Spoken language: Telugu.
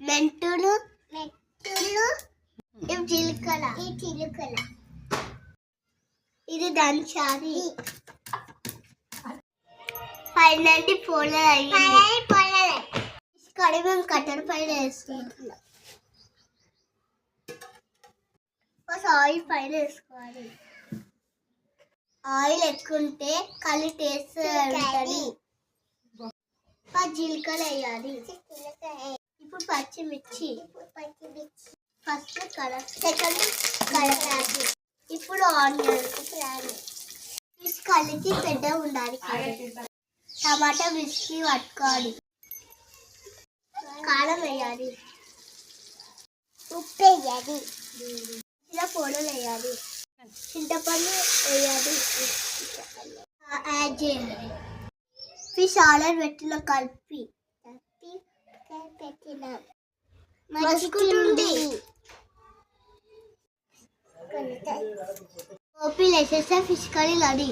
మెంతులు ఇవి చిలుకల ఇది దంచాలి ఫైనల్లీ పోలే కడి మేము కట్టెల పైన వేసుకుంటున్నాం ఆయిల్ పైన వేసుకోవాలి ఆయిల్ ఎక్కుంటే కలి టేస్ట్ ఉంటుంది జీలకర్ర వేయాలి ఇప్పుడు పచ్చిమిర్చి ఫస్ట్ కలర్ సెకండ్ కలర్ ఇప్పుడు ఆనియన్ కలిసి పెద్ద ఉండాలి టమాటా మిర్చి పట్టుకోవాలి కారం వేయాలి ఉప్పు వేయాలి ఇలా పొడులు వేయాలి చింతపండు వేయాలి యాడ్ చేయాలి ఫిష్ ఆర్డర్ పెట్టిన కలిపి పెట్టిన మసుకుంటుంది కాఫీ వేసేస్తే ఫిష్ కర్రీ రెడీ